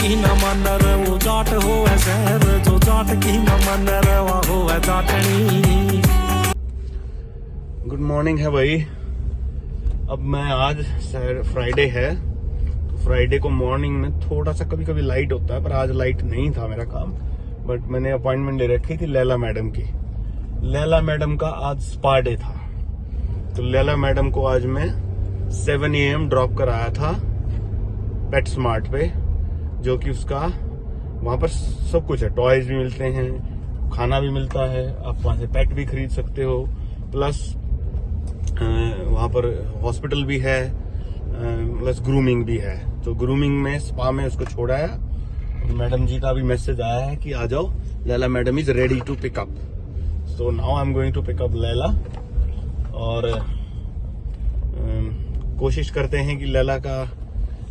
की न मन रे वो जाट होवे शहर, जो जाट की न मन रे वो होवे जाटनी। गुड मॉर्निंग है भाई। अब मैं आज फ्राइडे है, तो फ्राइडे को मॉर्निंग में थोड़ा सा कभी कभी लाइट होता है, पर आज लाइट नहीं था मेरा काम। बट मैंने अपॉइंटमेंट ले रखी थी लैला मैडम की। लैला मैडम का आज स्पा डे था, तो लैला मैडम को आज मैं 7 AM ड्रॉप कराया था पेट स्मार्ट पे, जो कि उसका वहां पर सब कुछ है, टॉयज भी मिलते हैं, खाना भी मिलता है, आप वहां से पेट भी खरीद सकते हो, प्लस वहां पर हॉस्पिटल भी है, प्लस ग्रूमिंग भी है। तो ग्रूमिंग में स्पा में उसको छोड़ाया। मैडम जी का भी मैसेज आया है कि आ जाओ, Laila madam is ready to pick up. So now I am going to pick up Laila, और कोशिश करते हैं कि लैला का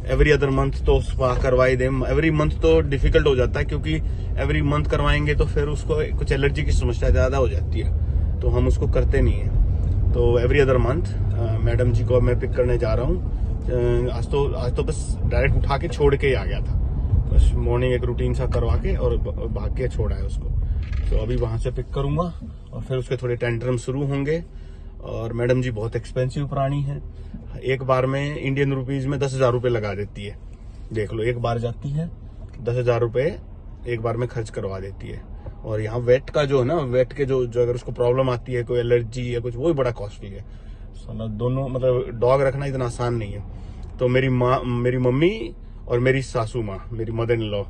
एवरी अदर मंथ तो स्पा करवाई दें। एवरी मंथ तो डिफिकल्ट हो जाता है, क्योंकि एवरी मंथ करवाएंगे तो फिर उसको कुछ एलर्जी की समस्या ज्यादा हो जाती है, तो हम उसको करते नहीं है। तो एवरी अदर मंथ मैडम जी को मैं पिक करने जा रहा हूँ। आज तो बस डायरेक्ट उठा के छोड़ के ही आ गया था, बस मॉर्निंग एक रूटीन सा करवा के और भाग के छोड़ा है उसको। तो अभी वहां से पिक करूंगा और फिर उसके थोड़े टेंट्रम शुरू होंगे। और मैडम जी बहुत एक्सपेंसिव प्राणी है, एक बार में इंडियन रुपीज में 10,000 रुपए लगा देती है। देख लो, एक बार जाती है 10,000 रुपए एक बार में खर्च करवा देती है। और यहाँ वेट का जो है ना, वेट के जो अगर उसको प्रॉब्लम आती है, कोई एलर्जी या कुछ, वो भी बड़ा कॉस्टली है। दोनों मतलब डॉग रखना इतना आसान नहीं है। तो मेरी मम्मी और मेरी सासू माँ, मेरी मदर इन लॉ,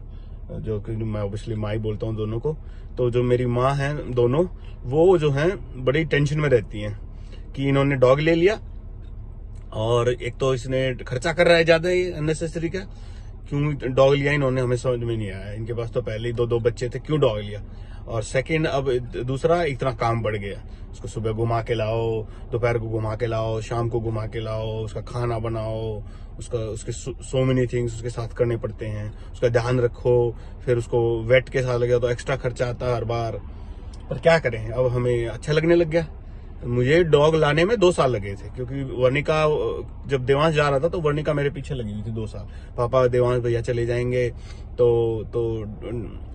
जो कि मैं ऑब्वियसली माँ ही बोलता हूँ दोनों को, तो जो मेरी माँ है दोनों, वो जो है बड़ी टेंशन में रहती हैं कि इन्होंने डॉग ले लिया, और एक तो इसने खर्चा कर रहा है ज्यादा ही अननेसेसरी का, क्यों डॉग लिया इन्होंने, हमें समझ में नहीं आया। इनके पास तो पहले ही 2 बच्चे थे, क्यों डॉग लिया। और सेकंड, अब दूसरा इतना काम बढ़ गया, उसको सुबह घुमा के लाओ, दोपहर को घुमा के लाओ, शाम को घुमा के लाओ, उसका खाना बनाओ, उसके सो मेनी थिंग्स उसके साथ करने पड़ते हैं, उसका ध्यान रखो, फिर उसको वेट के साथ लगे तो एक्स्ट्रा खर्चा आता है हर बार। पर क्या करें, अब हमें अच्छा लगने लग गया। मुझे डॉग लाने में 2 साल लगे थे, क्योंकि वर्णिका जब देवांश जा रहा था तो वर्णिका मेरे पीछे लगी हुई थी 2 साल। पापा देवांश भैया चले जाएंगे तो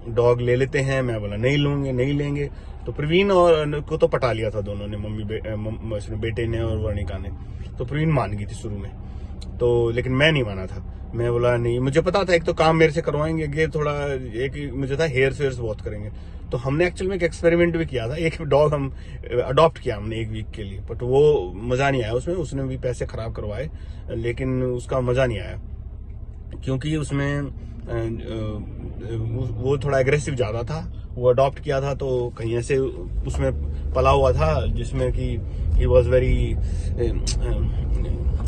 डॉग ले लेते हैं। मैं बोला नहीं लेंगे। तो प्रवीण और को तो पटा लिया था दोनों ने, बेटे ने और वर्णिका ने। तो प्रवीण मान गई थी शुरू में, तो लेकिन मैं नहीं माना था। मैं बोला नहीं, मुझे पता था एक तो काम मेरे से करवाएंगे, ये थोड़ा एक मुझे था हेयर फेयर बहुत करेंगे। तो हमने एक्चुअल में एक एक्सपेरिमेंट भी किया था, एक डॉग हम अडॉप्ट किया हमने 1 वीक के लिए, बट वो मजा नहीं आया उसमें। उसने भी पैसे खराब करवाए, लेकिन उसका मजा नहीं आया, क्योंकि उसमें वो थोड़ा एग्रेसिव ज्यादा था। वो अडॉप्ट किया था तो कहीं ऐसे उसमें पला हुआ था जिसमें कि he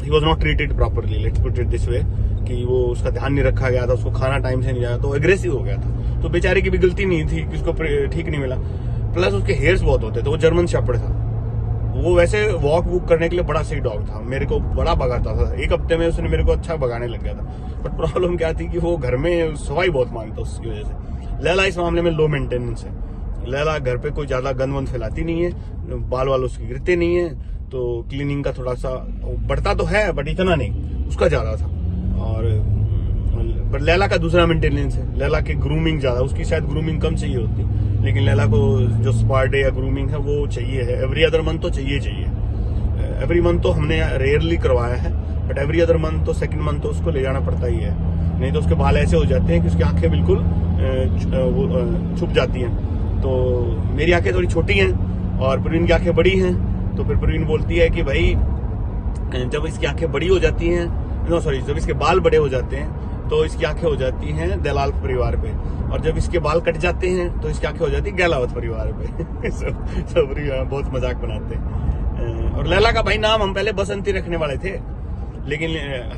was not treated properly, let's put it this way, कि वो उसका ध्यान नहीं रखा गया था, उसको खाना टाइम से नहीं आया, तो एग्रेसिव हो गया था। तो बेचारे की भी गलती नहीं थी कि उसको ठीक नहीं मिला। प्लस उसके हेयर्स बहुत होते थे, वो जर्मन शेपर्ड था। वो वैसे वॉक करने के लिए बड़ा सही डॉग था, मेरे को बड़ा भगाता था। 1 हफ्ते में उसने मेरे को अच्छा भगाने लग गया था। बट प्रॉब्लम क्या थी कि वो घर में सफाई बहुत मांगता, उसकी वजह से। लैला इस मामले में लो मेंटेनेंस है। लैला घर पे कोई ज्यादा गंद वंद फैलाती नहीं है, बाल उसके गिरते नहीं है, तो क्लीनिंग का थोड़ा सा बढ़ता तो है, बट इतना नहीं, उसका ज्यादा था। और पर लैला का दूसरा मेंटेनेंस है। लैला की ग्रूमिंग ज्यादा, उसकी शायद ग्रूमिंग कम चाहिए होती, लेकिन लैला को जो स्पा डे या ग्रूमिंग है वो चाहिए है। एवरी अदर मंथ तो चाहिए। एवरी मंथ तो हमने रेयरली करवाया है, बट एवरी अदर मंथ तो सेकंड मंथ तो उसको ले जाना पड़ता ही है, नहीं तो उसके बाल ऐसे हो जाते हैं कि उसकी आंखें बिल्कुल छुप जाती हैं। तो मेरी आंखें थोड़ी छोटी हैं और प्रवीण की आंखें बड़ी हैं, तो फिर प्रवीण बोलती है कि भाई जब इसकी आंखें बड़ी हो जाती हैं, जब इसके बाल बड़े हो जाते हैं तो इसकी आंखें हो जाती हैं दलाल परिवार पे, और जब इसके बाल कट जाते हैं तो इसकी आंखें हो जाती है गहलावत परिवार पे। सब बहुत मजाक बनाते हैं। और लैला का भाई नाम हम पहले बसंती रखने वाले थे, लेकिन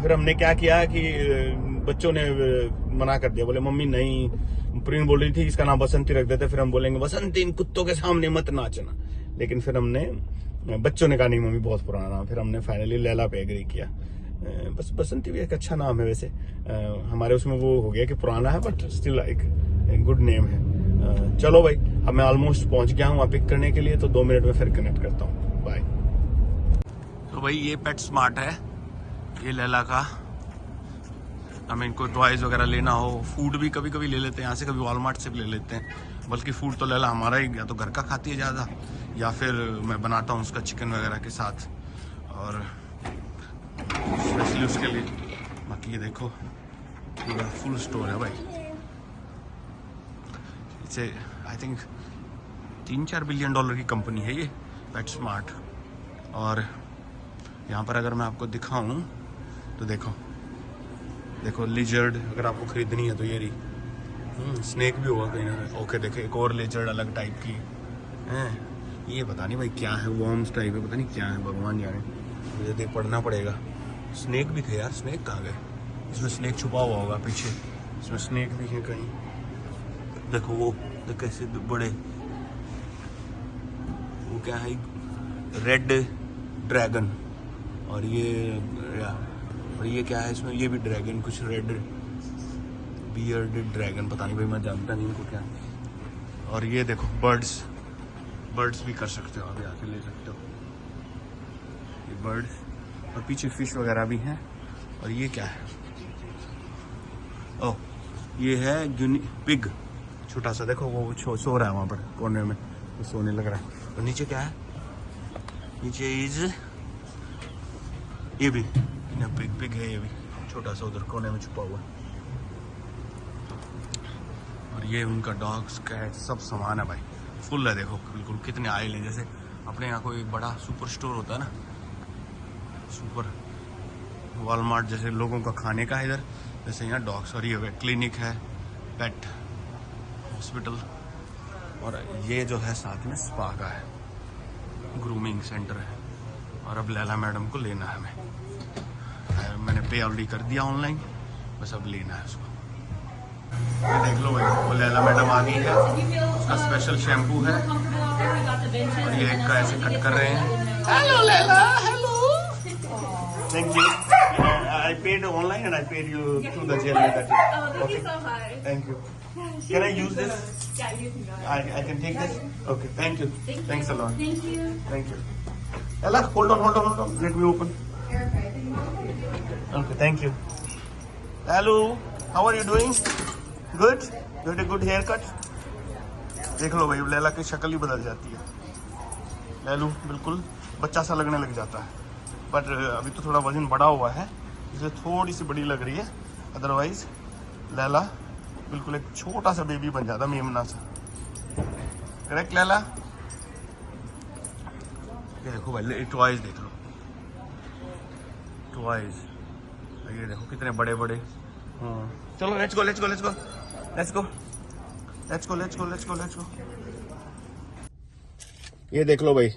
फिर हमने क्या किया कि बच्चों ने मना कर दिया, बोले मम्मी नहीं। प्रवीण बोल रही थी इसका नाम बसंती रख देते, फिर हम बोलेंगे बसंती इन कुत्तों के सामने मत नाचना, लेकिन फिर हमने, बच्चों ने कहा नहीं मम्मी बहुत पुराना नाम, फिर हमने फाइनली लैला पे एग्री किया। बस बसंती भी एक अच्छा नाम है वैसे, हमारे उसमें वो हो गया कि पुराना है बट स्टिल एक गुड नेम है। चलो भाई, अब मैं ऑलमोस्ट पहुंच गया हूँ वहाँ पिक करने के लिए, तो 2 मिनट में फिर कनेक्ट करता हूँ। बाय। तो भाई ये पेट स्मार्ट है, ये लैला का हमें इनको टॉयज वगैरह लेना हो, फूड भी कभी कभी ले लेते हैं यहाँ से, कभी वॉलमार्ट से भी ले लेते हैं। बल्कि फूड तो लैला हमारा ही, या तो घर का खाती है ज़्यादा, या फिर मैं बनाता हूँ उसका चिकन वगैरह के साथ, और स्पेशली उसके लिए। बाकी ये देखो पूरा फुल स्टोर है भाई। इसे आई थिंक 3-4 बिलियन डॉलर की कंपनी है ये पेटस्मार्ट। और यहाँ पर अगर मैं आपको दिखाऊं तो देखो लिजर्ड अगर आपको खरीदनी है तो ये रही। स्नेक भी होगा कहीं ना। ओके देखे एक और लिजर्ड अलग टाइप की है। ये पता नहीं भाई क्या है, वॉर्म्स टाइप है, पता नहीं क्या है, भगवान जाने, मुझे देख पढ़ना पड़ेगा। स्नेक भी थे यार, स्नेक कहाँ गए? इसमें स्नेक छुपा हुआ होगा पीछे, इसमें स्नेक भी है कहीं। देखो वो कैसे बड़े, वो क्या है, रेड ड्रैगन। और ये क्या है इसमें, ये भी ड्रैगन, कुछ रेड बियर्डेड ड्रैगन, पता नहीं भाई, मैं जानता नहीं इनको क्या। और ये देखो बर्ड्स भी कर सकते हो, अभी आके ले सकते हो ये बर्ड्स। और पीछे फिश वगैरह भी हैं। और ये क्या है, ओह ये है गिनी पिग, छोटा सा, देखो वो सो रहा है वहाँ पर कोने में, वो सोने लग रहा है। और नीचे क्या है, नीचे इज ये भी पिग है, ये भी छोटा सा उधर कोने में छुपा हुआ। और ये उनका डॉग्स कैट सब सामान है भाई, फुल है। देखो बिल्कुल कितने आयल हैं, जैसे अपने यहाँ कोई बड़ा सुपर स्टोर होता है ना, सुपर वॉलमार्ट जैसे लोगों का खाने का है इधर, जैसे यहाँ डॉग्स। और ये क्लिनिक है, पेट हॉस्पिटल। और ये जो है साथ में स्पा का है, ग्रूमिंग सेंटर है। और अब लैला मैडम को लेना है हमें, मैंने पे ऑलरेडी कर दिया ऑनलाइन, बस अब लेना है उसको। ये देख लो भाई, वो लैला मैडम आ गई है, उसका स्पेशल शैम्पू है। और ये एक का ऐसे कट कर रहे हैं। Hello Laila, hello, thank you. I paid online and I paid you through the jail. Okay. So high. Thank you. Can I use this? Yeah, you can go. I can take this? Okay, thank you. Thanks a lot. Thank you. Thank you. Ella, hold on. Let me open. Okay, thank you. Hello, how are you doing? Good? You had a good haircut? देख लो भाई, लैला की शक्ल ही बदल जाती है। लैलू बिल्कुल बच्चा सा लगने लग जाता है, पर अभी तो थोड़ा वजन बढ़ा हुआ है इसलिए थोड़ी सी बड़ी लग रही है। अदरवाइज लैला बिल्कुल एक छोटा सा बेबी बन जाता, मेमना सा। करेक्ट लैला? ये देखो भाई, टॉयज देख लो, टॉयज। ये देखो कितने बड़े बड़े। चलो लेट्स गो। ये देख लो भाई,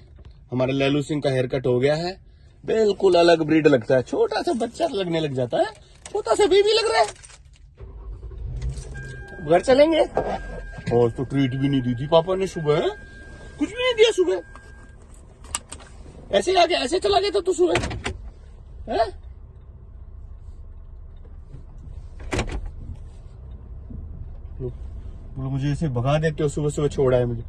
हमारे लैलू सिंह का हेयर कट हो गया है, बिल्कुल अलग ब्रीड लगता है, छोटा सा बच्चा लगने लग जाता है, छोटा सा बेबी लग रहा है। घर चलेंगे। और तो ट्रीट भी नहीं दी थी पापा ने सुबह, कुछ भी नहीं दिया सुबह, ऐसे आ गया, ऐसे चला गया था तू सुबह है? मुझे ऐसे भगा देते हो, सुबह छोड़ा है मुझे।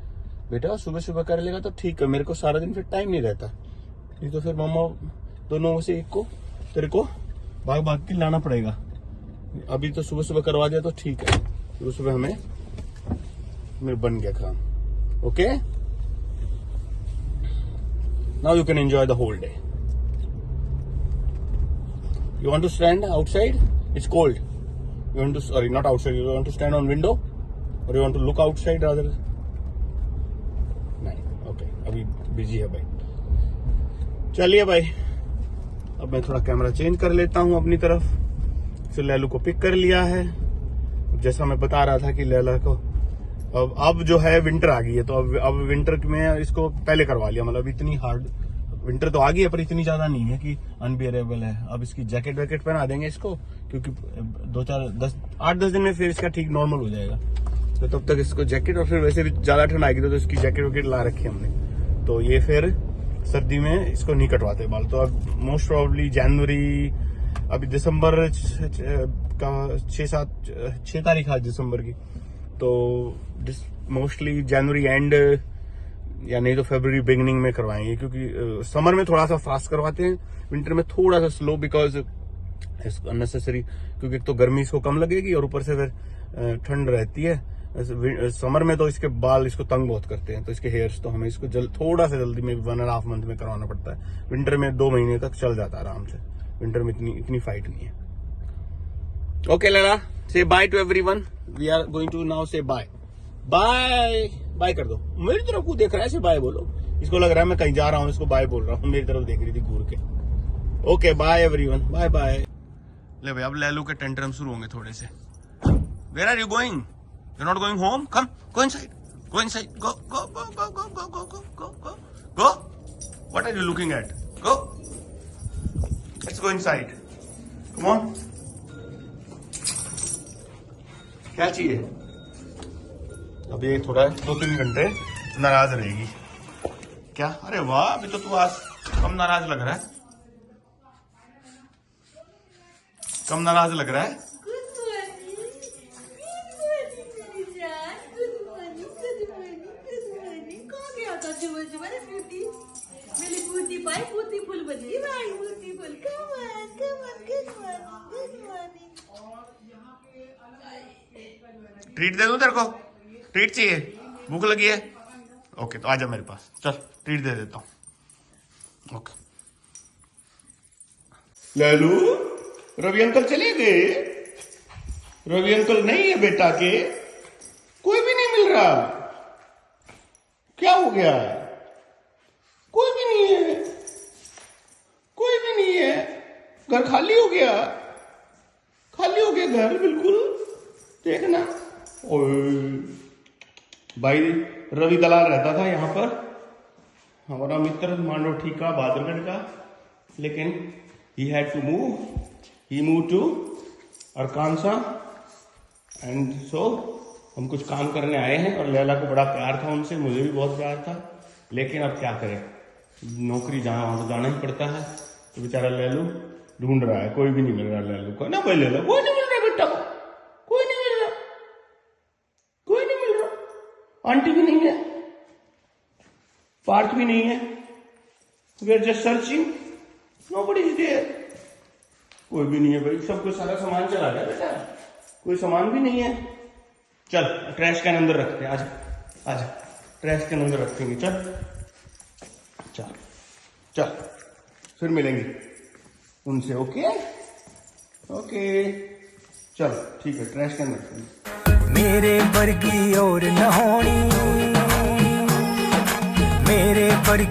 बेटा सुबह कर लेगा तो ठीक है, मेरे को सारा दिन फिर टाइम नहीं रहता, नहीं तो फिर मामा दोनों में से एक को तेरे को भाग के लाना पड़ेगा। अभी तो सुबह करवा दिया तो ठीक है, सुबह हमें मेरे बन गया काम। Okay, now you can enjoy the whole day. You want to stand outside, it's cold. You want to, sorry not outside, you want to stand on window और you want to look outside rather? नहीं, okay, अभी busy है भाई। चलिए भाई, अब मैं थोड़ा कैमरा चेंज कर लेता हूँ अपनी तरफ से। लैलू को पिक कर लिया है, जैसा मैं बता रहा था कि लैला को अब जो है विंटर आ गई है, तो अब विंटर में इसको पहले करवा लिया। मतलब इतनी हार्ड विंटर तो आ गई है, पर इतनी ज्यादा नहीं है कि अनबियरेबल है। अब इसकी जैकेट वैकेट पहना देंगे इसको, क्योंकि 8-10 दिन में फिर इसका ठीक नॉर्मल हो जाएगा। तो तब तक इसको जैकेट, और फिर वैसे भी ज्यादा ठंड आएगी तो इसकी जैकेट वैकेट ला रखी है हमने, तो ये फिर सर्दी में इसको नहीं कटवाते बाल। तो अब मोस्ट प्रोबेबली जनवरी, अभी दिसंबर का 6 तारीख आज दिसंबर की, तो मोस्टली जनवरी एंड या नहीं तो फरवरी बिगिनिंग में करवाएंगे, क्योंकि समर में थोड़ा सा फास्ट करवाते हैं, विंटर में थोड़ा सा स्लो, बिकॉज इसको अननेसेसरी, क्योंकि एक तो गर्मी इसको कम लगेगी और ऊपर से फिर ठंड रहती है। समर में तो इसके बाल इसको तंग बहुत करते हैं, तो इसके हेयर्स तो हमें इसको थोड़ा सा जल्दी में 1.5 मंथ में करवाना पड़ता है। विंटर में 2 महीने तक चल जाता है आराम से, विंटर में इतनी फाइट नहीं है। Okay Laila, say bye to everyone. We are going to now say bye. Bye bye कर दो, मेरी तरफ को देख रहा है, से बाय बोलो। इसको लग रहा है मैं कहीं जा रहा हूँ, इसको बाय बोल रहा हूँ, मेरी तरफ देख रही थी घूर के। Okay bye everyone, bye bye. ले भाई अब लैलू के टेंट्रम शुरू होंगे थोड़े से। Where are you going? You're not going home? Come, go inside. Go inside. Go, go, go, go, go, go, go, go, go, go, go. What are you looking at? Go. Let's go inside. Come on. क्या चाहिए? अब ये थोड़ा 2-3 घंटे नाराज रहेगी। क्या? अरे वाह, अभी तो तू आज कम नाराज लग रहा है। कम नाराज लग रहा है। ट्रीट दे दूं तेरे को? ट्रीट चाहिए? भूख लगी है? ओके तो आजा मेरे पास, चल ट्रीट दे देता हूं। ओके लैलू, रवि अंकल चले गए? रवि अंकल नहीं है बेटा के? कोई भी नहीं मिल रहा? क्या हो गया? कोई भी नहीं है, कोई भी नहीं है। घर खाली हो गया, खाली हो गया घर बिल्कुल। देखना, भाई रवि दलाल रहता था यहाँ पर, हमारा मित्र मांडोठी का, बहादुरगढ़ का, लेकिन he had to move. He moved to Arkansas and so हम कुछ काम करने आए हैं। और लैला को बड़ा प्यार था उनसे, मुझे भी बहुत प्यार था, लेकिन अब क्या करें, नौकरी जहाँ वहां तो जाना ही पड़ता है। तो बेचारा लैलू ढूंढ रहा है, कोई भी नहीं मिल रहा लैलू को ना। भाई लैला कोई नहीं मिल रहा बेटा को, कोई नहीं मिल रहा, कोई नहीं मिल रहा। आंटी भी नहीं है, पार्थ भी नहीं है। We are just searching, nobody is there. कोई भी नहीं है भाई, सब कुछ सारा सामान चला गया बेटा, कोई सामान भी नहीं है। चल ट्रैश कैन अंदर रखते हैं, आजा आजा, ट्रैश कैन अंदर रखेंगे। चल चल चल, फिर मिलेंगे उनसे। ओके ओके चल ठीक है, ट्रैश कैन रखेंगे। मेरे वर्गी और न होनी, मेरे वर्गी